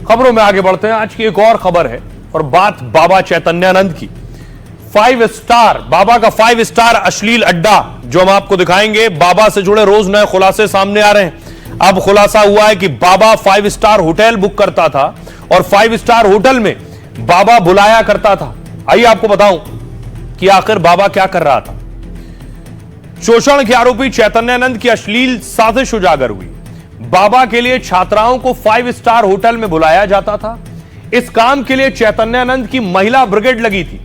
खबरों में आगे बढ़ते हैं। आज की एक और खबर है और बात बाबा चैतन्यानंद की। 5 स्टार बाबा का 5 स्टार अश्लील अड्डा जो हम आपको दिखाएंगे। बाबा से जुड़े रोज नए खुलासे सामने आ रहे हैं। अब खुलासा हुआ है कि बाबा 5 स्टार होटल बुक करता था और 5 स्टार होटल में बाबा बुलाया करता था। आइए आपको बताऊं कि आखिर बाबा क्या कर रहा था। शोषण के आरोपी चैतन्यानंद की अश्लील साजिश उजागर हुई। बाबा के लिए छात्राओं को 5 स्टार होटल में बुलाया जाता था। इस काम के लिए चैतन्यानंद की महिला ब्रिगेड लगी थी।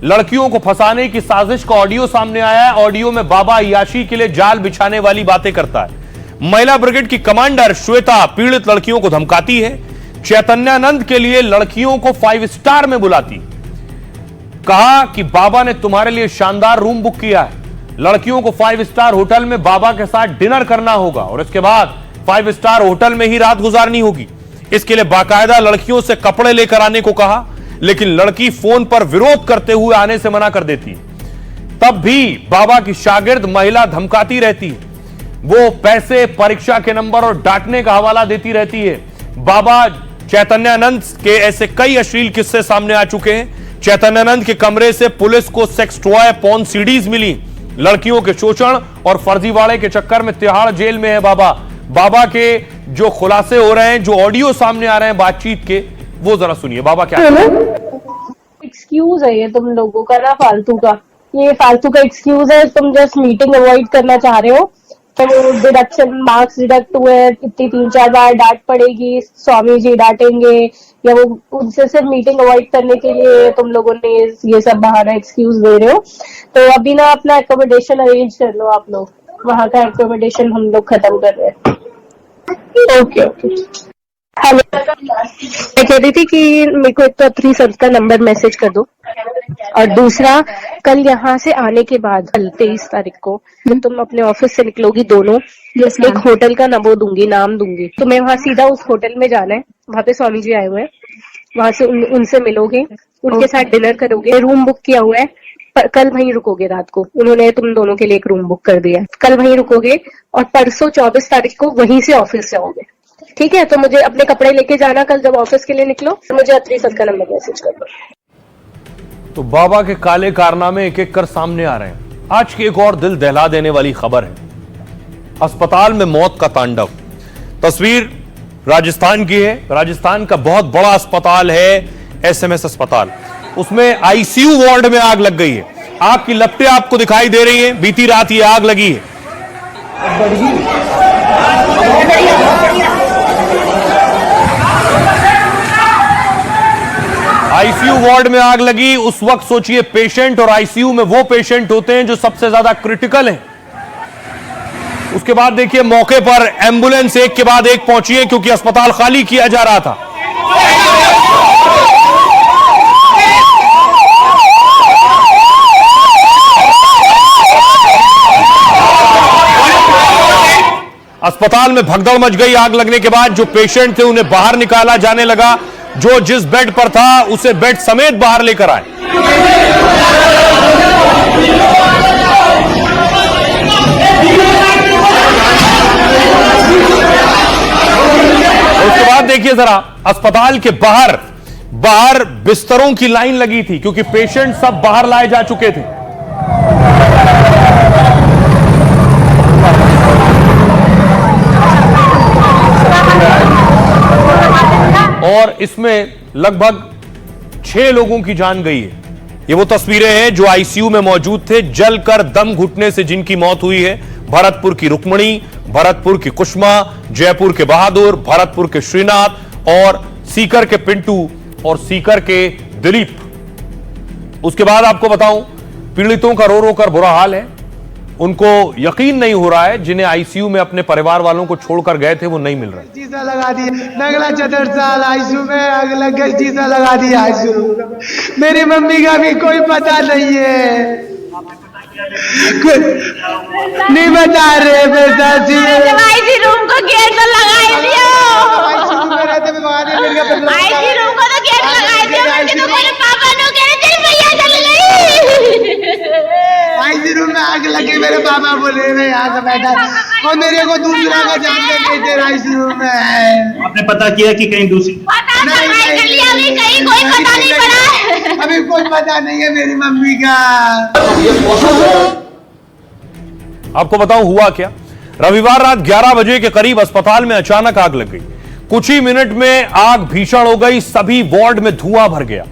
लड़कियों को फंसाने की साजिश का ऑडियो सामने आया है। ऑडियो में बाबा अय्याशी के लिए जाल बिछाने वाली बातें करता है। महिला ब्रिगेड की कमांडर श्वेता पीड़ित लड़कियों को धमकाती है। चैतन्यानंद के लिए लड़कियों को 5 स्टार में बुलाती। कहा कि बाबा ने तुम्हारे लिए शानदार रूम बुक किया है। लड़कियों को 5 स्टार होटल में बाबा के साथ डिनर करना होगा और इसके बाद 5 स्टार होटल में ही रात गुजारनी होगी। इसके लिए बाकायदा लड़कियों से कपड़े लेकर आने को कहा, लेकिन लड़की फोन पर विरोध करते हुए आने से मना कर देती है। तब भी बाबा की शागिर्द महिला धमकाती रहती है। वो पैसे, परीक्षा के नंबर और डांटने का हवाला देती रहती है। बाबा चैतन्यानंद के ऐसे कई अश्लील किस्से सामने आ चुके हैं। चैतन्यानंद के कमरे से पुलिस को सेक्स टॉय, पॉर्न सीडीज मिली। लड़कियों के शोषण और फर्जीवाड़े के चक्कर में तिहाड़ जेल में है बाबा। बाबा के जो खुलासे हो रहे हैं, जो ऑडियो सामने आ रहे हैं बातचीत के, वो जरा सुनिए। बाबा क्या एक्सक्यूज है ये तुम लोगों का ना, फालतू का। ये फालतू का एक्सक्यूज है। तुम जस्ट मीटिंग अवॉइड करना चाह रहे हो तो डिडक्शन मार्क्स डिडक्ट हुए, इतनी 3-4 बार डांट पड़ेगी, स्वामी जी डांटेंगे, या वो उनसे सिर्फ मीटिंग अवॉइड करने के लिए तुम लोगों ने ये सब बहाना एक्सक्यूज दे रहे हो। तो अभी ना अपना एकोमोडेशन अरेंज कर लो आप लोग। वहाँ का एकोमोडेशन हम लोग खत्म कर रहे हैं। Okay okay. हेलो, मैं कह रही थी कि मेरे को एक तो अपनी संत का नंबर मैसेज कर दो, और दूसरा कल यहाँ से आने के बाद कल 23 तारीख को जब तुम अपने ऑफिस से निकलोगी दोनों, एक होटल का नंबर दूंगी, नाम दूंगी। तुम्हें वहाँ सीधा उस होटल में जाना है। वहाँ पे स्वामी जी आए हुए हैं। वहाँ से उनसे मिलोगे, उनके साथ डिनर करोगे। रूम बुक किया हुआ है, कल वहीं रुकोगे रात को। उन्होंने तुम दोनों के लिए एक रूम बुक कर दिया है। कल वहीं रुकोगे और परसों 24 तारीख को वहीं से ऑफिस जाओगे। ठीक है? तो मुझे अपने कपड़े लेके जाना कल जब ऑफिस के लिए निकलो। तो मुझे अत्री सर का नंबर मैसेज कर दो। तो बाबा के काले कारनामे एक एक कर सामने आ रहे हैं। आज की एक और दिल दहला देने वाली खबर है। अस्पताल में मौत का तांडव। तस्वीर राजस्थान की है। राजस्थान का बहुत बड़ा अस्पताल है SMS अस्पताल। उसमें आईसीयू वार्ड में आग लग गई है। आग की लपटें आपको दिखाई दे रही हैं। बीती रात ये आग लगी है। आईसीयू वार्ड में आग लगी। उस वक्त सोचिए, पेशेंट और आईसीयू में वो पेशेंट होते हैं जो सबसे ज्यादा क्रिटिकल हैं। उसके बाद देखिए मौके पर एम्बुलेंस एक के बाद एक पहुंची है क्योंकि अस्पताल खाली किया जा रहा था। अस्पताल में भगदड़ मच गई। आग लगने के बाद जो पेशेंट थे उन्हें बाहर निकाला जाने लगा। जो जिस बेड पर था उसे बेड समेत बाहर लेकर आए। उसके बाद देखिए जरा, अस्पताल के बाहर बिस्तरों की लाइन लगी थी क्योंकि पेशेंट सब बाहर लाए जा चुके थे। और इसमें लगभग 6 लोगों की जान गई है। ये वो तस्वीरें हैं जो आईसीयू में मौजूद थे। जलकर दम घुटने से जिनकी मौत हुई है। भरतपुर की रुक्मणी, भरतपुर की कुष्मा, जयपुर के बहादुर, भरतपुर के श्रीनाथ और सीकर के पिंटू और सीकर के दिलीप। उसके बाद आपको बताऊं, पीड़ितों का रो रो कर बुरा हाल है। उनको यकीन नहीं हो रहा है, जिन्हें आईसीयू में अपने परिवार वालों को छोड़कर गए थे वो नहीं मिल रहे। शीशा लगा दिया, नगला 4 साल आईसीयू में आग लग गई, शीशा लगा दिया आईसीयू। मेरी मम्मी का भी कोई पता नहीं है, नहीं बता रहे बेटा जी। आईसीयू रूम को गेट तो लगा दिया, आईसीयू रूम को तो गेट लगा दिया। मुझे तो मेरे पापा ने कह रहे तेरी भैया चल गई। आईसीयू में आग लगी, मेरे पापा बोले मैं यहाँ से बैठा और मेरे को दूसरा का जानने नहीं दे रहा इस रूम में। आपने पता किया कि कहीं दूसरी पता सफाई कर लिया, अभी कहीं कोई पता नहीं पड़ा। अभी कोई पता नहीं है मेरी मम्मी का। आपको बताऊं हुआ क्या। रविवार रात 11 बजे के करीब अस्पताल में अचानक आग लग गई। कुछ ही मिनट में आग भीषण हो गई, सभी वार्ड में धुआं भर गया।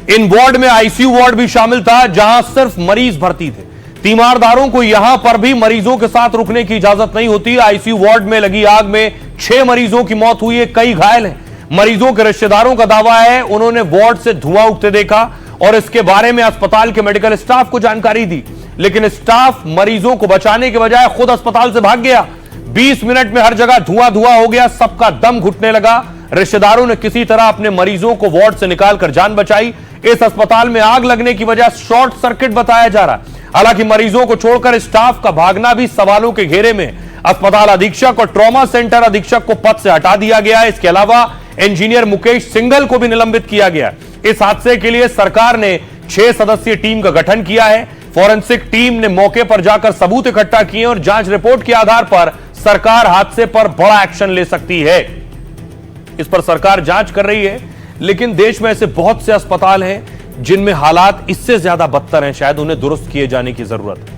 इन वार्ड में आईसीयू वार्ड भी शामिल था, जहां सिर्फ मरीज भर्ती थे। तीमारदारों को यहां पर भी मरीजों के साथ रुकने की इजाजत नहीं होती। आईसीयू वार्ड में लगी आग में 6 मरीजों की मौत हुई है, कई घायल हैं। मरीजों के रिश्तेदारों का दावा है उन्होंने वार्ड से धुआं उठते देखा और इसके बारे में अस्पताल के मेडिकल स्टाफ को जानकारी दी, लेकिन स्टाफ मरीजों को बचाने के बजाय खुद अस्पताल से भाग गया। 20 मिनट में हर जगह धुआं धुआं हो गया, सबका दम घुटने लगा। रिश्तेदारों ने किसी तरह अपने मरीजों को वार्ड से निकालकर जान बचाई। इस अस्पताल में आग लगने की वजह शॉर्ट सर्किट बताया जा रहा है। हालांकि मरीजों को छोड़कर स्टाफ का भागना भी सवालों के घेरे में। अस्पताल अधीक्षक और ट्रॉमा सेंटर अधीक्षक को पद से हटा दिया गया है। इसके अलावा इंजीनियर मुकेश सिंघल को भी निलंबित किया गया है। इस हादसे के लिए सरकार ने 6 सदस्यीय टीम का गठन किया है। फॉरेंसिक टीम ने मौके पर जाकर सबूत इकट्ठा किए और जांच रिपोर्ट के आधार पर सरकार हादसे पर बड़ा एक्शन ले सकती है। इस पर सरकार जांच कर रही है, लेकिन देश में ऐसे बहुत से अस्पताल हैं जिनमें हालात इससे ज्यादा बदतर हैं, शायद उन्हें दुरुस्त किए जाने की जरूरत है।